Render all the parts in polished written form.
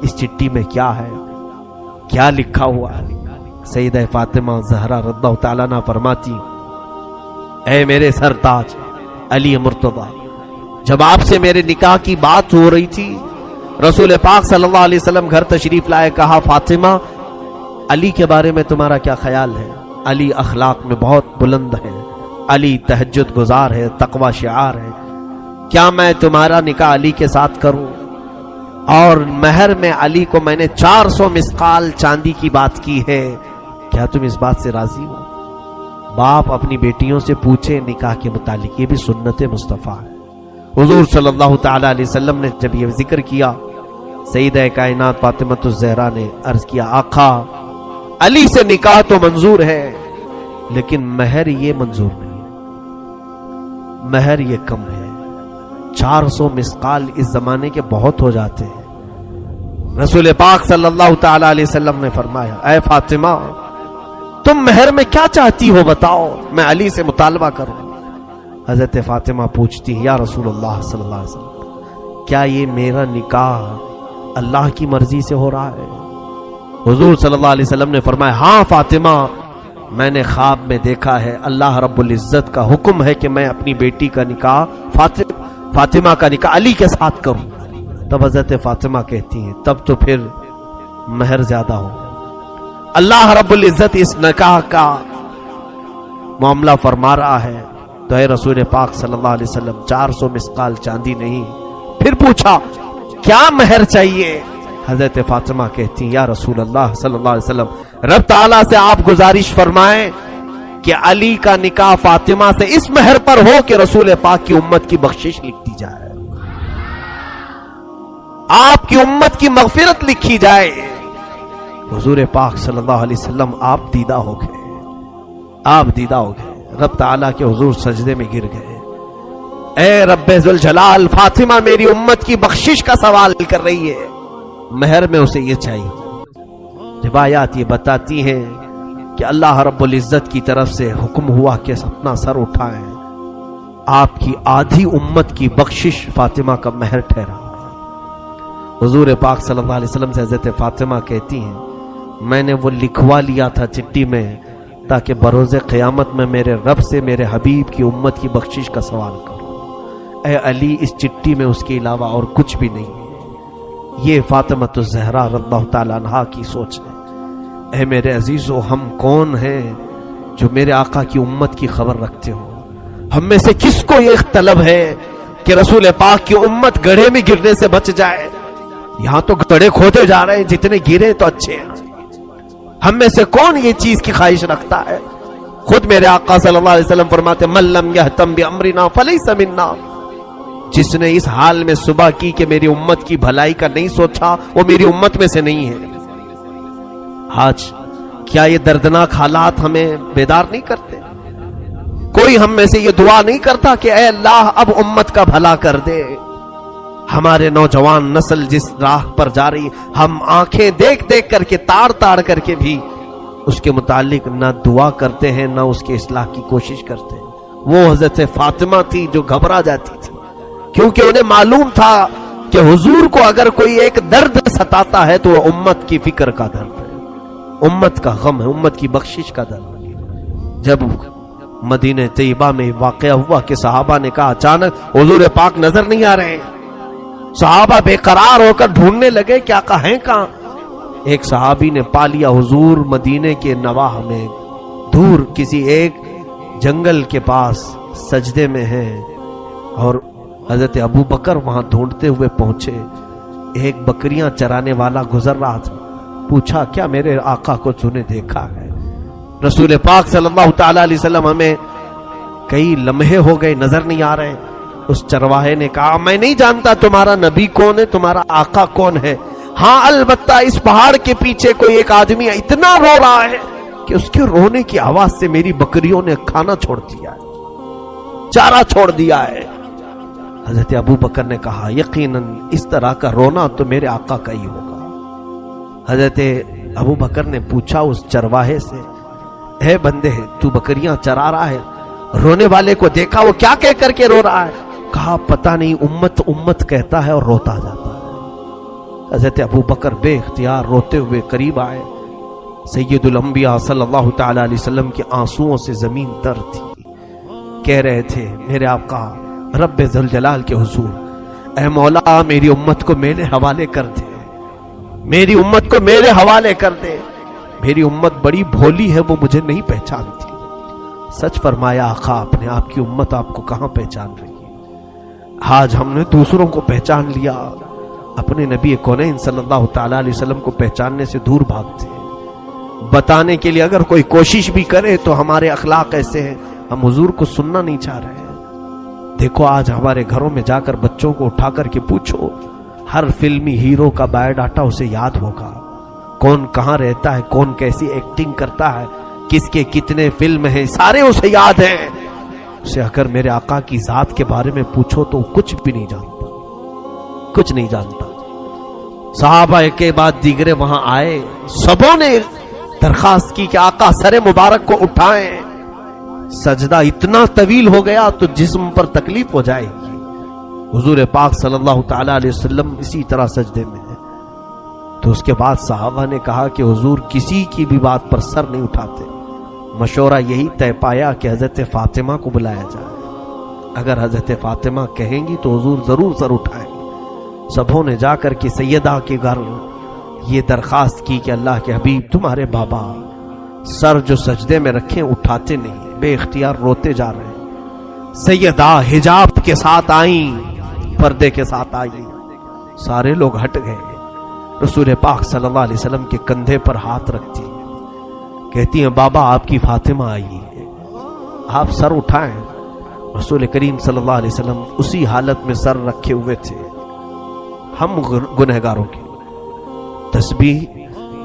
اس چٹھی میں کیا ہے، کیا لکھا ہوا ہے؟ سیدہ فاطمہ زہرا رضی اللہ تعالیٰ عنہا فرماتی، اے میرے سرتاج علی مرتضیٰ، جب آپ سے میرے نکاح کی بات ہو رہی تھی، رسول پاک صلی اللہ علیہ وسلم گھر تشریف لائے، کہا فاطمہ علی کے بارے میں تمہارا کیا خیال ہے؟ علی اخلاق میں بہت بلند ہے، علی تہجد گزار ہے، تقوی شعار ہے، کیا میں تمہارا نکاح علی کے ساتھ کروں؟ اور مہر میں علی کو میں نے 400 مسقال چاندی کی بات کی ہے، کیا تم اس بات سے راضی ہو؟ باپ اپنی بیٹیوں سے پوچھے نکاح کے متعلق، یہ بھی سنت مصطفیٰ ہے۔ حضور صلی اللہ تعالی علیہ وسلم نے جب یہ ذکر کیا، سیدہ کائنات فاطمہ الزہرا نے عرض کیا، آقا علی سے نکاح تو منظور ہے لیکن مہر یہ منظور نہیں، مہر یہ کم ہے، 400 مسقال اس زمانے کے بہت ہو جاتے ہیں۔ رسول پاک صلی اللہ تعالی علیہ وسلم نے فرمایا، اے فاطمہ تم مہر میں کیا چاہتی ہو بتاؤ، میں علی سے مطالبہ کروں۔ حضرت فاطمہ پوچھتی، یا رسول اللہ صلی اللہ علیہ وسلم، کیا یہ میرا نکاح اللہ کی مرضی سے ہو رہا ہے؟ حضور صلی اللہ علیہ وسلم نے فرمایا، ہاں فاطمہ، میں نے خواب میں دیکھا ہے اللہ رب العزت کا حکم ہے کہ میں اپنی بیٹی کا نکاح فاطمہ کا نکاح علی کے ساتھ کروں۔ تب حضرت فاطمہ کہتی ہیں، تب تو پھر مہر زیادہ ہو، اللہ رب العزت اس نکاح کا معاملہ فرما رہا ہے، تو اے رسول پاک صلی اللہ علیہ وسلم 400 مسقال چاندی نہیں۔ پھر پوچھا کیا مہر چاہیے؟ حضرت فاطمہ کہتی، یا رسول اللہ صلی اللہ علیہ وسلم، رب تعالیٰ سے آپ گزارش فرمائیں کہ علی کا نکاح فاطمہ سے اس مہر پر ہو کہ رسول پاک کی امت کی بخشش لکھ دی جائے، آپ کی امت کی مغفرت لکھی جائے۔ حضور پاک صلی اللہ علیہ وسلم آپ دیدہ ہو گئے، رب تعالیٰ کے حضور سجدے میں گر گئے، اے رب ذوالجلال، فاطمہ میری امت کی بخشش کا سوال کر رہی ہے، مہر میں اسے یہ چاہیے۔ روایات یہ بتاتی ہیں کہ اللہ رب العزت کی طرف سے حکم ہوا کہ اپنا سر اٹھائیں، آپ کی آدھی امت کی بخشش فاطمہ کا مہر ٹھہرا۔ حضور پاک صلی اللہ علیہ وسلم سے حضرت فاطمہ کہتی ہیں، میں نے وہ لکھوا لیا تھا چٹھی میں تاکہ بروز قیامت میں میرے رب سے میرے حبیب کی امت کی بخشش کا سوال کروں۔ اے علی، اس چٹھی میں اس کے علاوہ اور کچھ بھی نہیں ہے۔ یہ فاطمہ الزہرا رضی اللہ تعالیٰ عنہا کی سوچ ہے۔ اے میرے عزیزو، ہم کون ہیں جو میرے آقا کی امت کی خبر رکھتے ہو؟ ہم میں سے کس کو یہ طلب ہے کہ رسول پاک کی امت گڑھے میں گرنے سے بچ جائے؟ یہاں تو گڑھے کھودے جا رہے ہیں، جتنے گرے تو اچھے ہیں۔ ہم میں سے کون یہ چیز کی خواہش رکھتا ہے؟ خود میرے آقا صلی اللہ علیہ وسلم فرماتے، من لم یہتم بامرنا فلیس منا، جس نے اس حال میں صبح کی کہ میری امت کی بھلائی کا نہیں سوچا، وہ میری امت میں سے نہیں ہے۔ آج کیا یہ دردناک حالات ہمیں بیدار نہیں کرتے؟ کوئی ہم میں سے یہ دعا نہیں کرتا کہ اے اللہ اب امت کا بھلا کر دے؟ ہمارے نوجوان نسل جس راہ پر جا رہی، ہم آنکھیں دیکھ دیکھ کر کے تاڑ کر کے بھی اس کے متعلق نہ دعا کرتے ہیں نہ اس کے اصلاح کی کوشش کرتے ہیں۔ وہ حضرت فاطمہ تھی جو گھبرا جاتی تھی، کیونکہ انہیں معلوم تھا کہ حضور کو اگر کوئی ایک درد ستاتا ہے تو وہ امت کی فکر کا درد ہے، امت کا غم ہے، امت کی بخشش کا درد ہے۔ جب مدینہ طیبہ میں واقعہ ہوا کہ صحابہ نے کہا اچانک حضور پاک نظر نہیں آ رہے، صحابہ بے قرار ہو کر ڈھونڈنے لگے کہ آقا ہیں کہاں؟ ایک صحابی نے پا لیا حضور مدینے کے نواح میں دور کسی ایک جنگل کے پاس سجدے میں ہیں، اور حضرت ابو بکر وہاں ڈھونڈتے ہوئے پہنچے۔ ایک بکریاں چرانے والا گزر رہا تھا، پوچھا کیا میرے آقا کو تو نے دیکھا ہے؟ رسول پاک صلی اللہ تعالی علیہ وسلم ہمیں کئی لمحے ہو گئے نظر نہیں آ رہے۔ اس چرواہے نے کہا میں نہیں جانتا تمہارا نبی کون ہے، تمہارا آقا کون ہے، ہاں البتہ اس پہاڑ کے پیچھے کوئی ایک آدمی اتنا رو رہا ہے کہ اس کے رونے کی آواز سے میری بکریوں نے کھانا چھوڑ دیا ہے، چارہ چھوڑ دیا ہے۔ حضرت ابو بکر نے کہا یقیناً اس طرح کا رونا تو میرے آقا کا ہی ہوگا۔ حضرت ابو بکر نے پوچھا اس چرواہے سے، اے بندے تو بکریاں چرا رہا ہے، رونے والے کو دیکھا وہ کیا کہہ کر کے رو رہا ہے؟ کہا پتہ نہیں، امت امت کہتا ہے اور روتا جاتا ہے۔ حضرت ابو بکر بے اختیار روتے ہوئے قریب آئے. سید الانبیاء صلی اللہ تعالی علیہ وسلم کے آنسوؤں سے زمین تر تھی. کہہ رہے تھے میرے آقا رب ذوالجلال کے حضور، اے مولا میری امت کو میرے حوالے کر دے، میری امت کو میرے حوالے کر دے، میری امت بڑی بھولی ہے، وہ مجھے نہیں پہچانتی. سچ فرمایا آقا آپ نے، آپ کی امت آپ کو کہاں پہچان رہی ہے؟ آج ہم نے دوسروں کو پہچان لیا، اپنے نبی کونین صلی اللہ تعالی علیہ وسلم کو پہچاننے سے دور بھاگتے ہیں. بتانے کے لیے اگر کوئی کوشش بھی کرے تو ہمارے اخلاق ایسے ہیں، ہم حضور کو سننا نہیں چاہ رہے ہیں. دیکھو آج ہمارے گھروں میں جا کر بچوں کو اٹھا کر کے پوچھو، ہر فلمی ہیرو کا بایو ڈاٹا اسے یاد ہوگا، کون کہاں رہتا ہے، کون کیسی ایکٹنگ کرتا ہے، کس کے کتنے فلم ہیں، سارے اسے یاد ہیں. اسے اگر میرے آقا کی ذات کے بارے میں پوچھو تو کچھ بھی نہیں جانتا، کچھ نہیں جانتا. صحابہ کے بعد دیگرے وہاں آئے، سبوں نے درخواست کی کہ آقا سر مبارک کو اٹھائیں، سجدہ اتنا طویل ہو گیا تو جسم پر تکلیف ہو جائے گی. حضور پاک صلی اللہ تعالی علیہ وسلم اسی طرح سجدے میں ہیں. تو اس کے بعد صحابہ نے کہا کہ حضور کسی کی بھی بات پر سر نہیں اٹھاتے. مشورہ یہی طے پایا کہ حضرت فاطمہ کو بلایا جائے، اگر حضرت فاطمہ کہیں گی تو حضور ضرور سر اٹھائیں. سبوں نے جا کر کے سیدہ کے گھر یہ درخواست کی کہ اللہ کے حبیب تمہارے بابا سر جو سجدے میں رکھیں اٹھاتے نہیں، بے اختیار روتے جا رہے ہیں. سیدہ حجاب کے ساتھ آئیں، پردے کے ساتھ آئیں. سارے لوگ ہٹ گئے. رسول پاک صلی اللہ علیہ وسلم کے کندھے پر ہاتھ رکھتی ہیں، کہتی ہیں بابا آپ کی فاطمہ آئی ہے، آپ سر اٹھائیں. رسول کریم صلی اللہ علیہ وسلم اسی حالت میں سر رکھے ہوئے تھے. ہم گنہگاروں کی تسبیح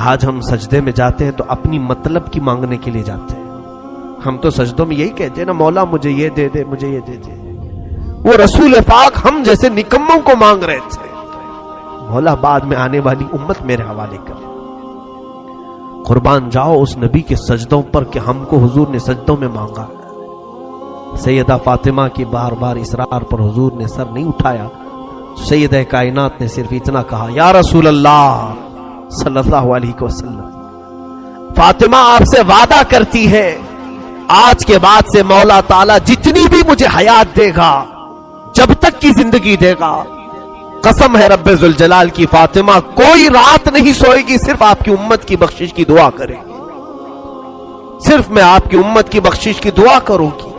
آج ہم سجدے میں جاتے ہیں تو اپنی مطلب کی مانگنے کے لیے جاتے ہیں. ہم تو سجدوں میں یہی کہتے ہیں نا، مولا مجھے یہ دے دے، مجھے یہ دے دے. وہ رسول پاک ہم جیسے نکموں کو مانگ رہے تھے، مولا بعد میں آنے والی امت میرے حوالے کر. قربان جاؤ اس نبی کے سجدوں پر کہ ہم کو حضور نے سجدوں میں مانگا. سیدہ فاطمہ کی بار بار اصرار پر حضور نے سر نہیں اٹھایا. سیدہ کائنات نے صرف اتنا کہا یا رسول اللہ صلی اللہ علیہ وسلم، فاطمہ آپ سے وعدہ کرتی ہے آج کے بعد سے مولا تعالیٰ جتنی بھی مجھے حیات دے گا، جب تک کی زندگی دے گا، قسم ہے رب ذوالجلال کی فاطمہ کوئی رات نہیں سوئے گی، صرف آپ کی امت کی بخشش کی دعا کرے گی، صرف میں آپ کی امت کی بخشش کی دعا کروں گی.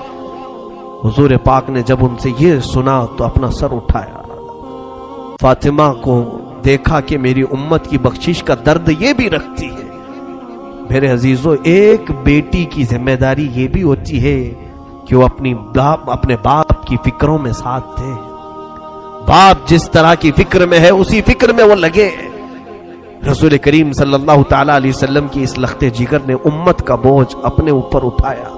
حضور پاک نے جب ان سے یہ سنا تو اپنا سر اٹھایا. فاطمہ کو دیکھا کہ میری امت کی بخشش کا درد یہ بھی رکھتی ہے. میرے عزیزو ایک بیٹی کی ذمہ داری یہ بھی ہوتی ہے کہ وہ اپنے باپ کی فکروں میں ساتھ دے. باپ جس طرح کی فکر میں ہے اسی فکر میں وہ لگے. رسول کریم صلی اللہ تعالی علیہ وسلم کی اس لخت جگر نے امت کا بوجھ اپنے اوپر اٹھایا.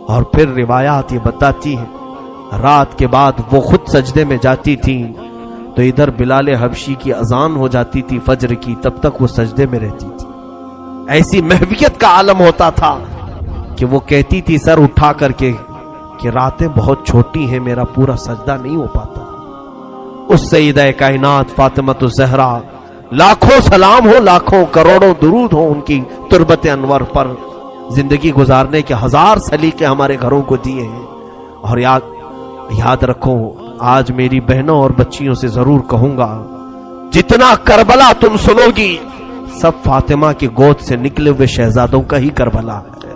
اور پھر روایات یہ بتاتی ہیں رات کے بعد وہ خود سجدے میں جاتی تھیں تو ادھر بلال حبشی کی اذان ہو جاتی تھی فجر کی، تب تک وہ سجدے میں رہتی تھی. ایسی محویت کا عالم ہوتا تھا کہ وہ کہتی تھی سر اٹھا کر کے کہ راتیں بہت چھوٹی ہیں، میرا پورا سجدہ نہیں ہو پاتا. اس سیدہ کائنات فاطمہ الزہرا لاکھوں سلام ہو، لاکھوں کروڑوں درود ہو ان کی تربت انور پر. زندگی گزارنے کے ہزار سلیقے ہمارے گھروں کو دیے ہیں. اور یاد رکھو آج میری بہنوں اور بچیوں سے ضرور کہوں گا، جتنا کربلا تم سنو گی سب فاطمہ کی گود سے نکلے ہوئے شہزادوں کا ہی کربلا ہے.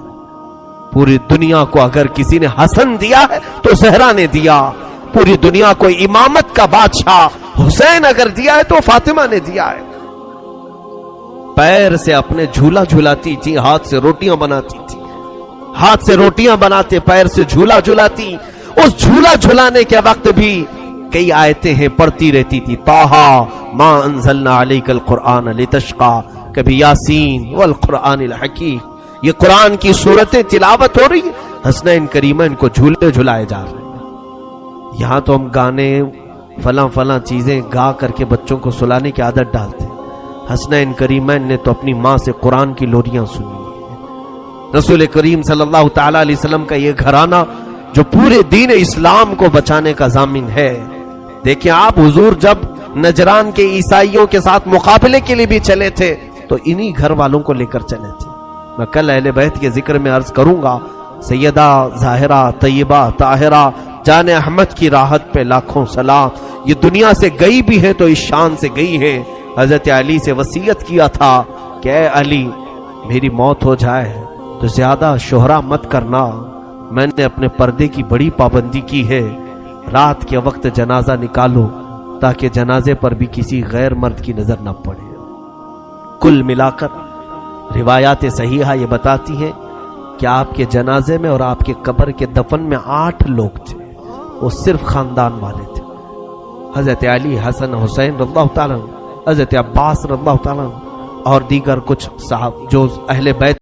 پوری دنیا کو اگر کسی نے حسن دیا ہے تو زہرا نے دیا. پوری دنیا کو امامت کا بادشاہ حسین اگر دیا ہے تو فاطمہ نے دیا ہے. پیر سے اپنے جھولا جھولاتی تھی، ہاتھ سے روٹیاں بناتی تھی، ہاتھ سے روٹیاں بناتے پیر سے جھولا جھولاتی. اس جھولا جھولانے کے وقت بھی کئی آیتیں ہیں پڑھتی رہتی تھی. طٰہٰ ما انزلنا علیک القرآن لتشقی، کبھی یاسین والقرآن الحکیم. یہ قرآن کی صورتیں تلاوت ہو رہی ہیں، حسنین کریمین کو جھولے جھلائے جا رہے ہیں. یہاں تو ہم گانے فلاں چیزیں گا کر کے بچوں کو سلانے کی عادت ڈالتے ہیں. حسنین کریمین نے تو اپنی ماں سے قرآن کی لوریاں سنی ہیں. رسول کریم صلی اللہ تعالی علیہ وسلم کا یہ گھرانہ جو پورے دین اسلام کو بچانے کا ضامن ہے. دیکھیں آپ حضور جب نجران کے عیسائیوں کے ساتھ مقابلے کے لیے بھی چلے تھے تو انہی گھر والوں کو لے کر چلے تھے. میں کل اہل بیت کے ذکر میں عرض کروں گا. سیدہ ظاہرہ طیبہ طاہرہ جان احمد کی راحت پہ لاکھوں سلام. یہ دنیا سے گئی بھی ہے تو اس شان سے گئی ہے. حضرت علی سے وصیت کیا تھا کہ اے علی میری موت ہو جائے تو زیادہ شہرا مت کرنا. میں نے اپنے پردے کی بڑی پابندی کی ہے. رات کے وقت جنازہ نکالو تاکہ جنازے پر بھی کسی غیر مرد کی نظر نہ پڑے. کل ملا کر روایات صحیحہ یہ بتاتی ہیں کہ آپ کے جنازے میں اور آپ کے قبر کے دفن میں 8 لوگ تھے. وہ صرف خاندان والے تھے. حضرت علی، حسن حسین رضی اللہ تعالیٰ عنہ، حضرت عباس رضی اللہ تعالیٰ عنہ اور دیگر کچھ صاحب جو اہل بیت